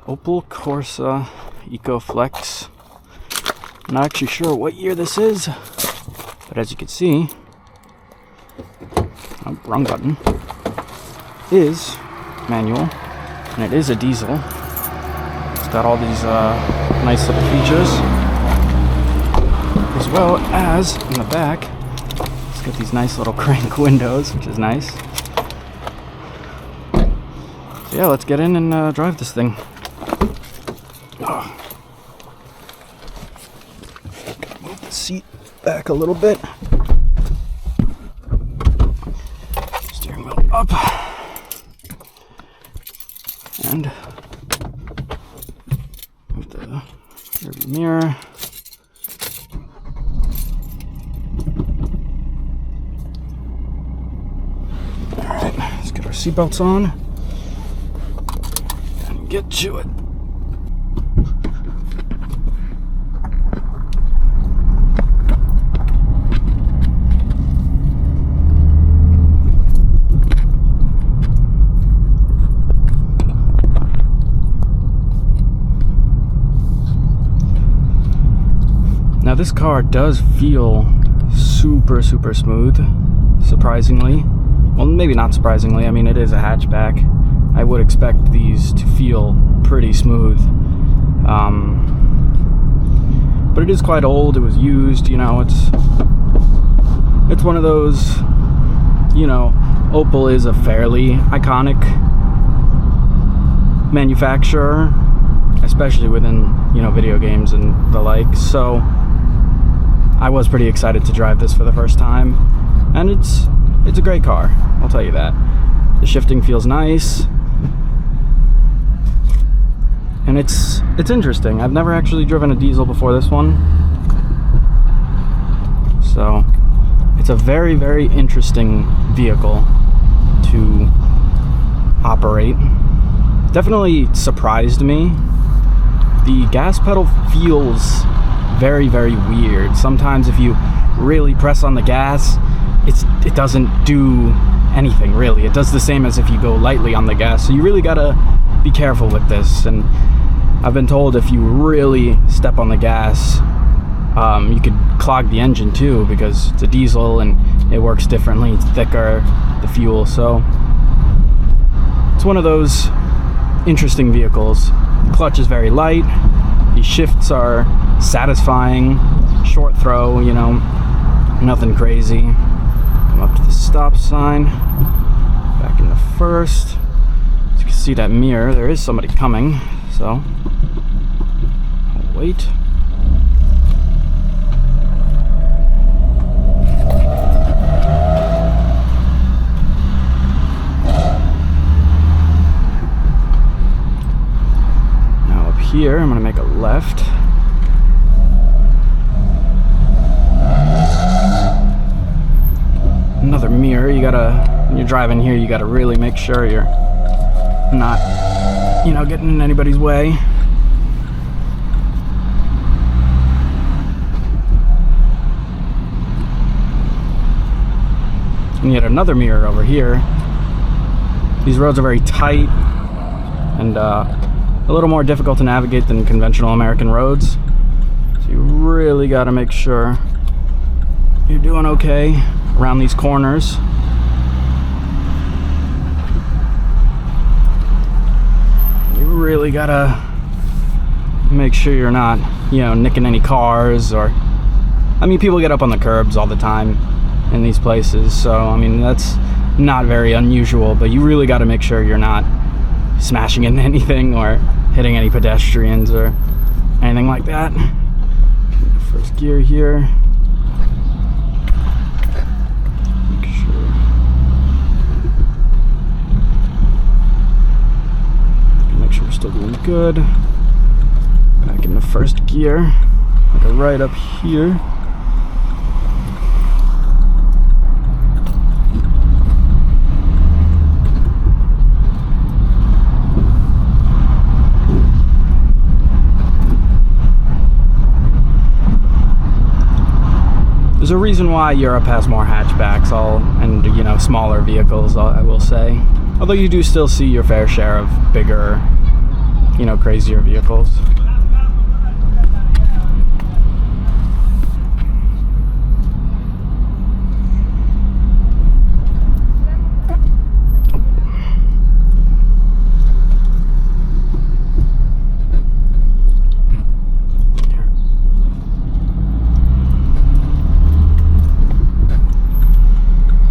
Opel Corsa EcoFlex. I'm not actually sure what year this is, but as you can see, wrong button, is manual, and it is a diesel. It's got all these nice little features, as well as in the back, it's got these nice little crank windows, which is nice. So yeah, let's get in and drive this thing. Move the seat back a little bit. Steering wheel up. And move the rearview mirror. Alright, let's get our seatbelts on and get to it. Now this car does feel super smooth, surprisingly. Well, maybe not surprisingly, I mean it is a hatchback. I would expect these to feel pretty smooth. But it is quite old, it was used, you know, it's one of those, you know, Opel is a fairly iconic manufacturer, especially within, you know, video games and the like, so I was pretty excited to drive this for the first time, and it's a great car, I'll tell you that. The shifting feels nice, and it's interesting. I've never actually driven a diesel before this one, so it's a very interesting vehicle to operate. Definitely surprised me. The gas pedal feels very weird. Sometimes if you really press on the gas, it doesn't do anything really. It does the same as if you go lightly on the gas, so you really gotta be careful with this. And I've been told if you really step on the gas, you could clog the engine too, because it's a diesel and it works differently. It's thicker, the fuel, so it's one of those interesting vehicles. The clutch is very light. The shifts are satisfying, short throw, you know, nothing crazy. Come up to the stop sign, back into first. As you can see that mirror, there is somebody coming, so I'll wait. Now up here, I'm gonna make a left. Another mirror. You gotta, when you're driving here, you gotta really make sure you're not, you know, getting in anybody's way. And yet another mirror over here. These roads are very tight and a little more difficult to navigate than conventional American roads, so you really gotta make sure you're doing okay around these corners. You really gotta make sure you're not, you know, nicking any cars, or, I mean, people get up on the curbs all the time in these places, so I mean that's not very unusual, but you really gotta make sure you're not smashing into anything or hitting any pedestrians or anything like that. First gear here. Still doing good. Back in the first gear, like a right up here. There's a reason why Europe has more hatchbacks, and you know, smaller vehicles, I will say. Although you do still see your fair share of bigger crazier vehicles.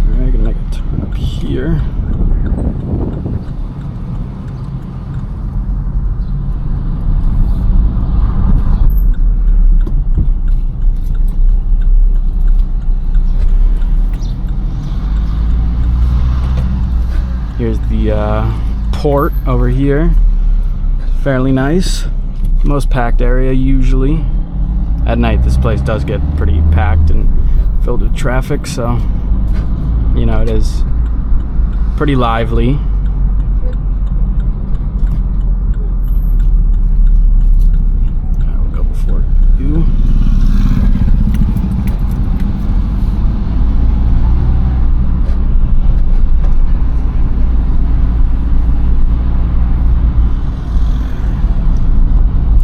Alright, gonna make a turn up here. Here's the port over here. Fairly nice. Most packed area usually. At night this place does get pretty packed and filled with traffic, so it is pretty lively. I will go before you.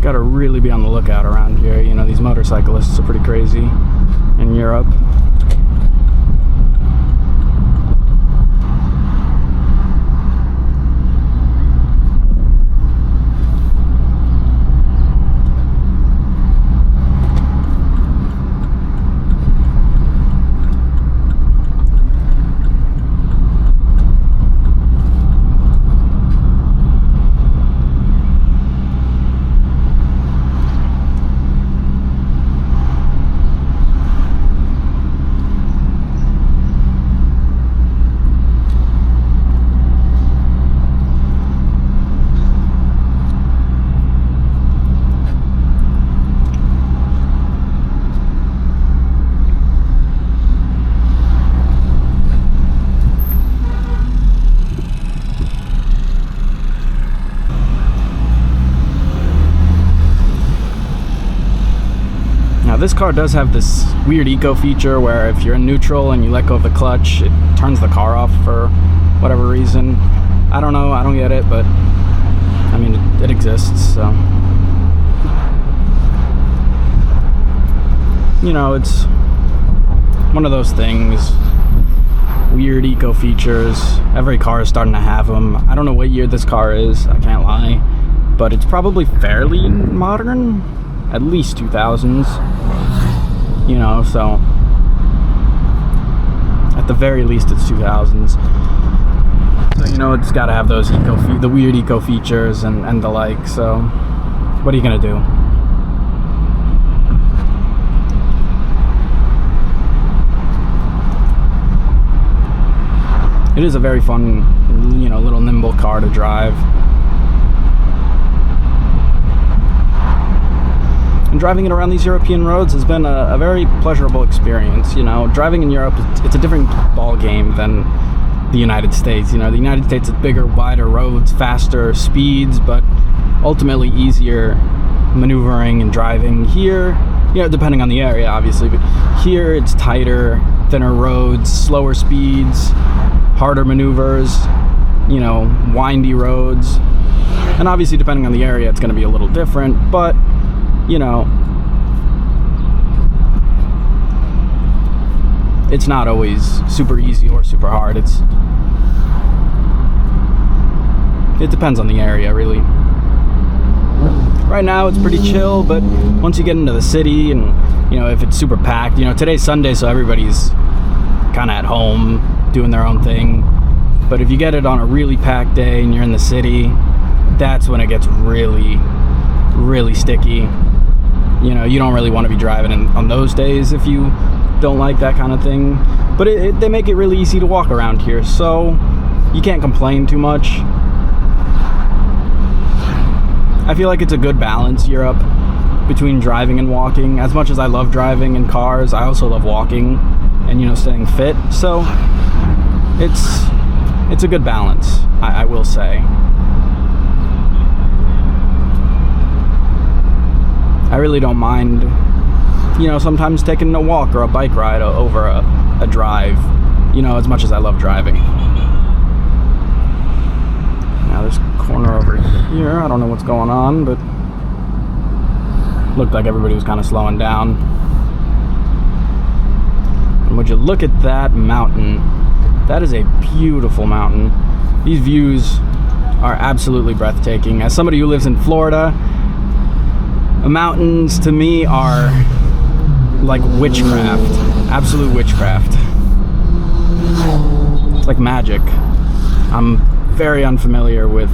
Gotta really be on the lookout around here. These motorcyclists are pretty crazy in Europe. This car does have this weird eco feature where if you're in neutral and you let go of the clutch, it turns the car off for whatever reason. I don't know, I don't get it, but I mean, it exists, so. It's one of those things. Weird eco features. Every car is starting to have them. I don't know what year this car is, I can't lie, but it's probably fairly modern. At least 2000s, so at the very least it's 2000s. So it's got to have those the weird eco features and the like. So what are you gonna do? It is a very fun, little nimble car to drive. And driving it around these European roads has been a very pleasurable experience. Driving in Europe, it's a different ball game than the United States. The United States has bigger, wider roads, faster speeds, but ultimately easier maneuvering and driving. Here, depending on the area, obviously, but here it's tighter, thinner roads, slower speeds, harder maneuvers, windy roads. And obviously, depending on the area, it's going to be a little different, but it's not always super easy or super hard. It depends on the area, really. Right now it's pretty chill, but once you get into the city and if it's super packed, today's Sunday, so everybody's kind of at home doing their own thing. But if you get it on a really packed day and you're in the city, that's when it gets really, really sticky. You don't really want to be driving on those days if you don't like that kind of thing. But they make it really easy to walk around here, so you can't complain too much. I feel like it's a good balance, Europe, between driving and walking. As much as I love driving in cars, I also love walking and staying fit. So it's a good balance, I will say. I really don't mind, sometimes taking a walk or a bike ride over a drive, as much as I love driving. Now there's corner over here. I don't know what's going on, but looked like everybody was kind of slowing down. And would you look at that mountain? That is a beautiful mountain. These views are absolutely breathtaking. As somebody who lives in Florida, mountains to me are like witchcraft, absolute witchcraft. It's like magic. I'm very unfamiliar with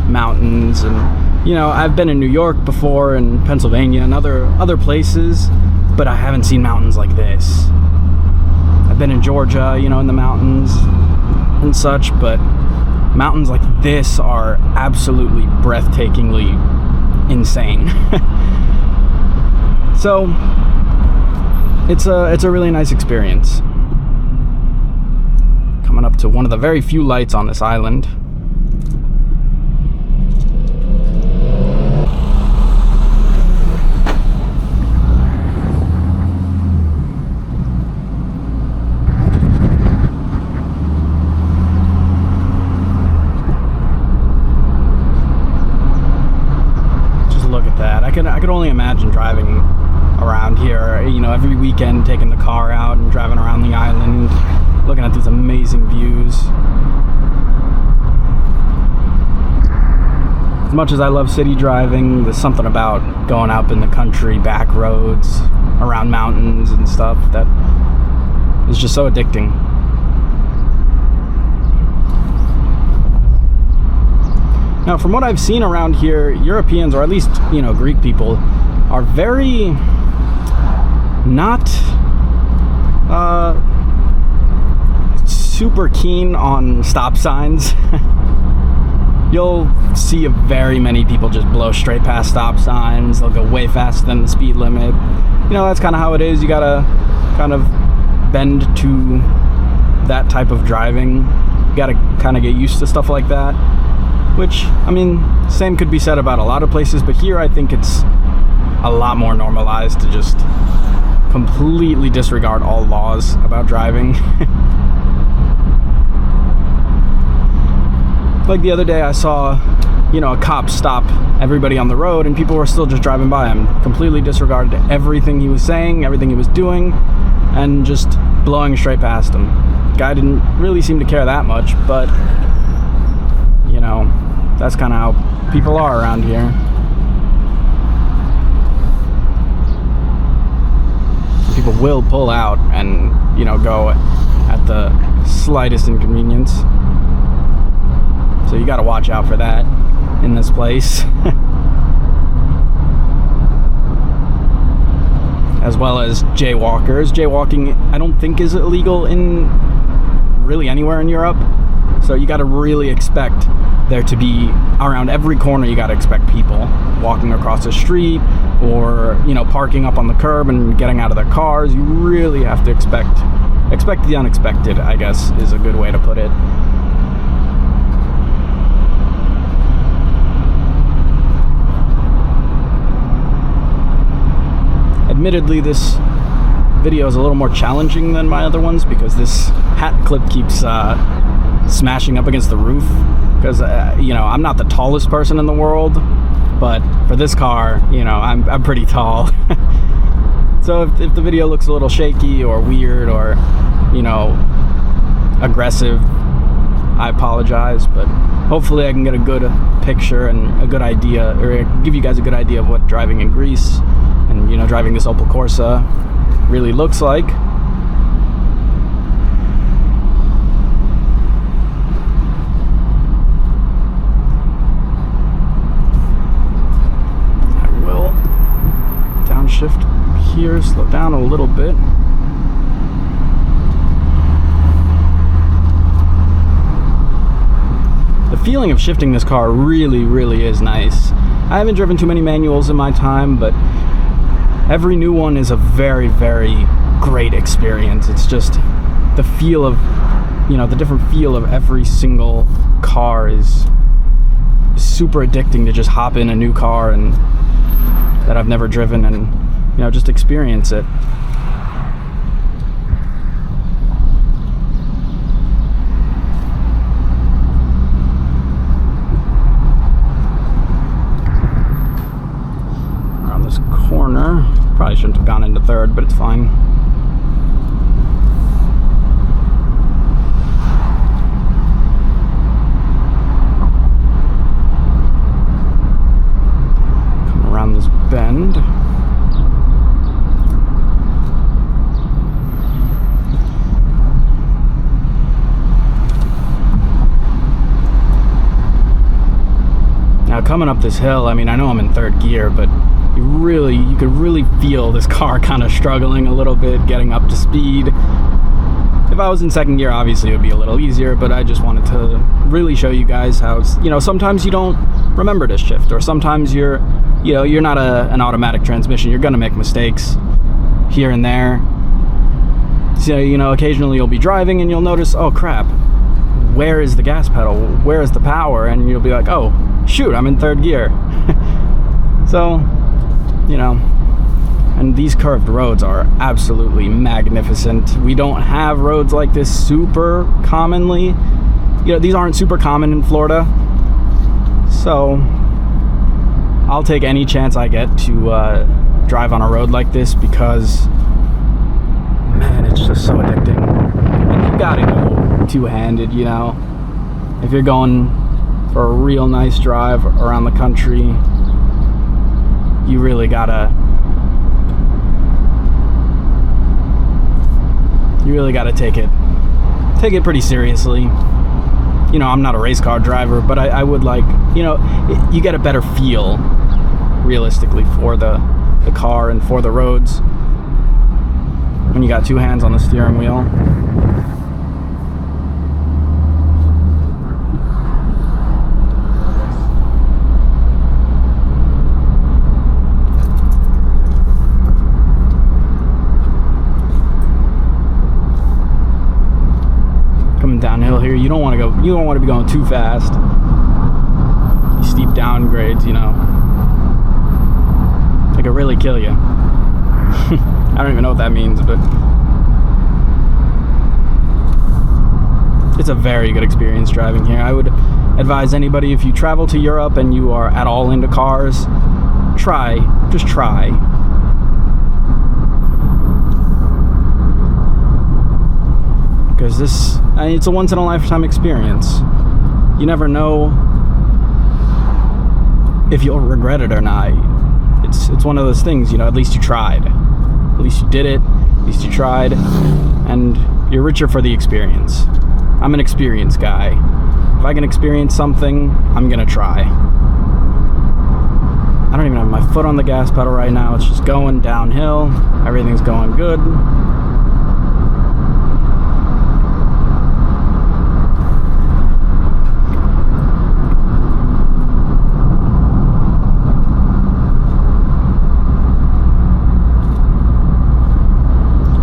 mountains, and you know, I've been in New York before and Pennsylvania and other places, but I haven't seen mountains like this. I've been in Georgia, you know, in the mountains and such, but mountains like this are absolutely breathtakingly insane. So it's a really nice experience. Coming up to one of the very few lights on this island. I could only imagine driving around here, you know, every weekend, taking the car out and driving around the island, looking at these amazing views. As much as I love city driving, there's something about going out in the country, back roads, around mountains and stuff that is just so addicting. Now, from what I've seen around here, Europeans, or at least, you know, Greek people, are very not super keen on stop signs. You'll see very many people just blow straight past stop signs. They'll go way faster than the speed limit. You know, that's kind of how it is. You gotta kind of bend to that type of driving. You gotta kind of get used to stuff like that. Which, I mean, same could be said about a lot of places, but here I think it's a lot more normalized to just completely disregard all laws about driving. Like the other day I saw, you know, a cop stop everybody on the road and people were still just driving by him, completely disregarded everything he was saying, everything he was doing, and just blowing straight past him. Guy didn't really seem to care that much, but you know, that's kind of how people are around here. People will pull out and, you know, go at the slightest inconvenience. So you got to watch out for that in this place. As well as jaywalkers. Jaywalking, I don't think, is illegal in really anywhere in Europe. So you got to really expect there to be, around every corner, you got to expect people walking across the street or, you know, parking up on the curb and getting out of their cars. You really have to expect the unexpected, I guess, is a good way to put it. Admittedly, this video is a little more challenging than my other ones because this hat clip keeps smashing up against the roof because you know, I'm not the tallest person in the world, but for this car, you know, I'm pretty tall. So if the video looks a little shaky or weird or, you know, aggressive, I apologize, but hopefully I can get a good picture and a good idea, or give you guys a good idea of what driving in Greece and, you know, driving this Opel Corsa really looks like. I will downshift here, slow down a little bit. The feeling of shifting this car really is nice. I haven't driven too many manuals in my time, but every new one is a very great experience. It's just the feel of, you know, the different feel of every single car is super addicting to just hop in a new car and that I've never driven and, you know, just experience it. shouldn't have gone into third, but it's fine. Come around this bend. Now coming up this hill, I mean, I know I'm in third gear, but you could really feel this car kind of struggling a little bit, getting up to speed. If I was in second gear, obviously it would be a little easier, but I just wanted to really show you guys how, sometimes you don't remember to shift, or sometimes you're not an automatic transmission. You're gonna make mistakes here and there. So, occasionally you'll be driving and you'll notice, oh crap, where is the gas pedal? Where is the power? And you'll be like, oh, shoot, I'm in third gear. So, and these curved roads are absolutely magnificent. We don't have roads like this super commonly. These aren't super common in Florida. So, I'll take any chance I get to drive on a road like this because, man, it's just so addicting. And you gotta go two-handed, If you're going for a real nice drive around the country, you really gotta take it pretty seriously. I'm not a race car driver, but I would like, you get a better feel realistically for the car and for the roads when you got two hands on the steering wheel. Downhill here, you don't want to be going too fast. These steep downgrades, they could really kill you. I don't even know what that means, but it's a very good experience driving here. I would advise anybody, if you travel to Europe and you are at all into cars, just try. Because it's a once-in-a-lifetime experience. You never know if you'll regret it or not. It's one of those things, at least you tried. At least you did it, at least you tried, and you're richer for the experience. I'm an experience guy. If I can experience something, I'm gonna try. I don't even have my foot on the gas pedal right now. It's just going downhill. Everything's going good.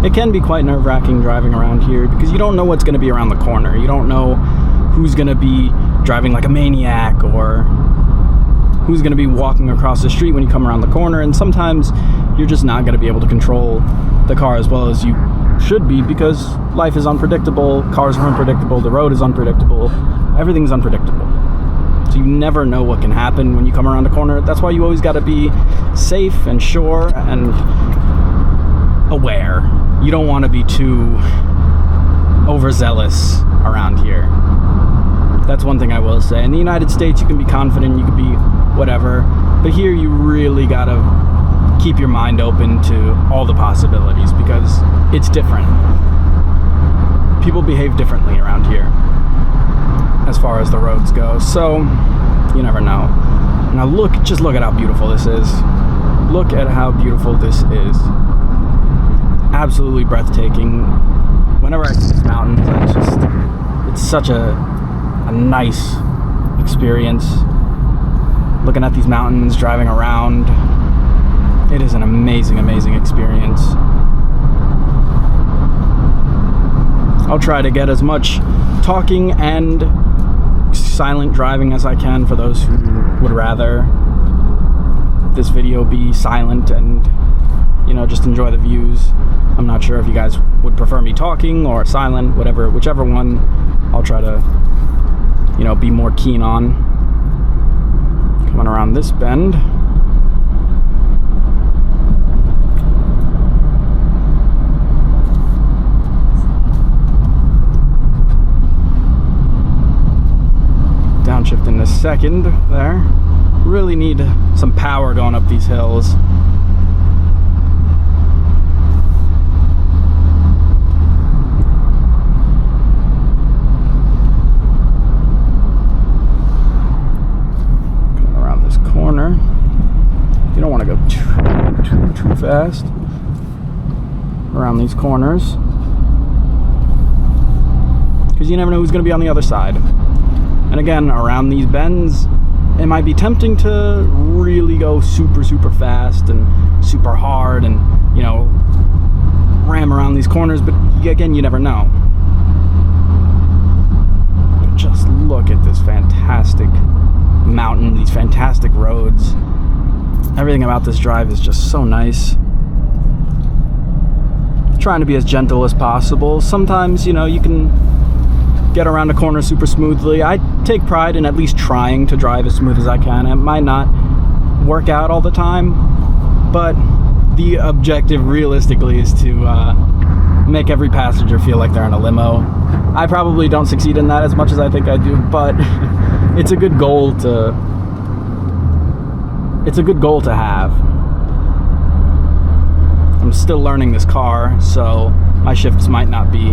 It can be quite nerve-wracking driving around here because you don't know what's going to be around the corner. You don't know who's going to be driving like a maniac or who's going to be walking across the street when you come around the corner, and sometimes you're just not going to be able to control the car as well as you should be because life is unpredictable, cars are unpredictable, the road is unpredictable, everything's unpredictable. So you never know what can happen when you come around a corner. That's why you always got to be safe and sure and aware. You don't want to be too overzealous around here. That's one thing I will say. In the United States, you can be confident, you can be whatever, but here you really gotta keep your mind open to all the possibilities because it's different. People behave differently around here as far as the roads go, so you never know. Now just look at how beautiful this is. Look at how beautiful this is. Absolutely breathtaking. Whenever I see these mountains, it's such a nice experience. Looking at these mountains, driving around, it is an amazing, amazing experience. I'll try to get as much talking and silent driving as I can for those who would rather this video be silent and just enjoy the views. I'm not sure if you guys would prefer me talking or silent, whichever one I'll try to be more keen on. Coming around this bend. downshift in a second there. Really need some power going up these hills. Going around this corner. You don't want to go too fast around these corners, because you never know who's going to be on the other side. And again, around these bends, it might be tempting to really go super fast and super hard and, you know, ram around these corners, but again, you never know. But just look at this fantastic mountain, these fantastic roads. Everything about this drive is just so nice. Trying to be as gentle as possible. Sometimes, you know, you can get around a corner super smoothly. I take pride in at least trying to drive as smooth as I can. It might not work out all the time, but the objective realistically is to make every passenger feel like they're in a limo. I probably don't succeed in that as much as I think I do, but it's a good goal to have. I'm still learning this car, so my shifts might not be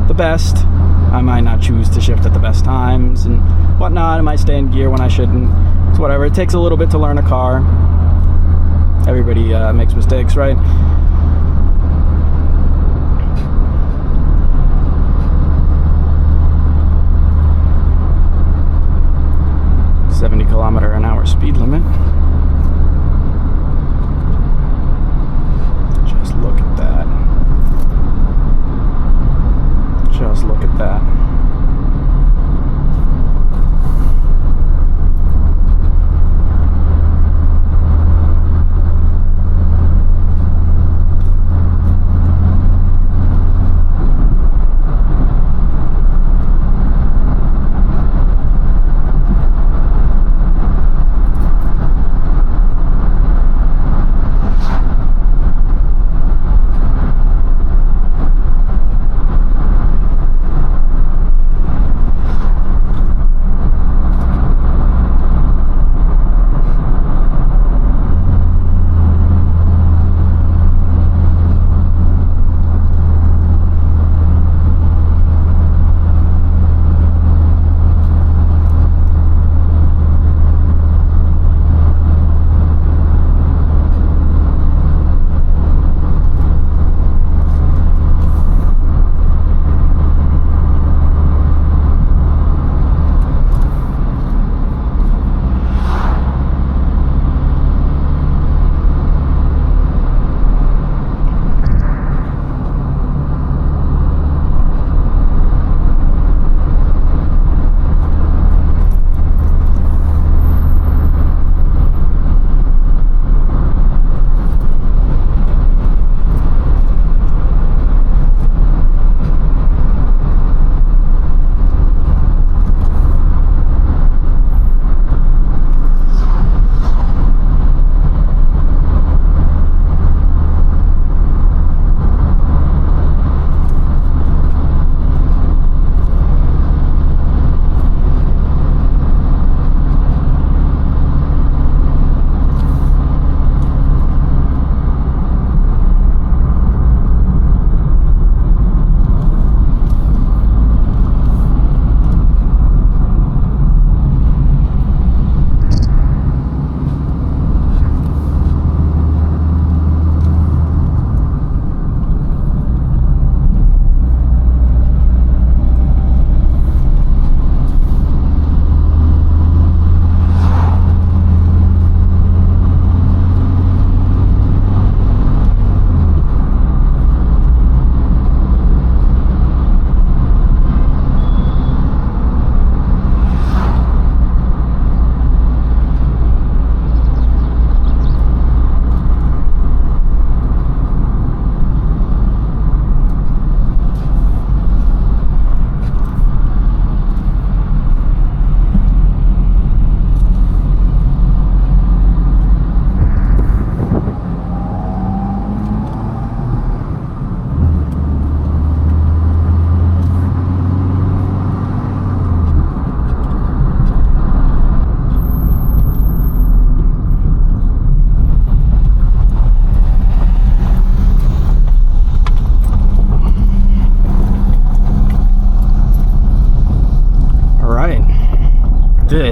the best. I might not choose to shift at the best times and whatnot. I might stay in gear when I shouldn't. It's whatever. It takes a little bit to learn a car. Everybody makes mistakes, right? .70-kilometer-an-hour speed limit. Just look at that. Just look at that.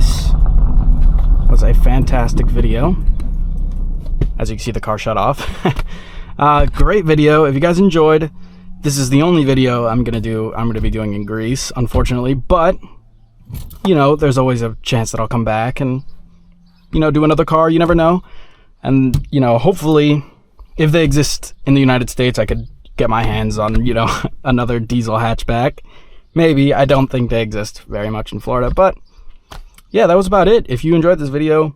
this was a fantastic video. As you can see, the car shut off. Great video. If you guys enjoyed, this is the only video I'm gonna be doing in Greece, unfortunately, but you know, there's always a chance that I'll come back and, you know, do another car. You never know. And, you know, hopefully if they exist in the United States, I could get my hands on, you know, another diesel hatchback. Maybe. I don't think they exist very much in Florida, but yeah, that was about it. If you enjoyed this video,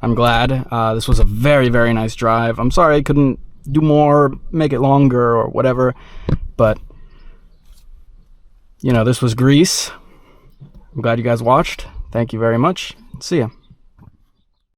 I'm glad. This was a very, very nice drive. I'm sorry I couldn't do more, make it longer or whatever, but you know, this was Greece. I'm glad you guys watched. Thank you very much. See ya.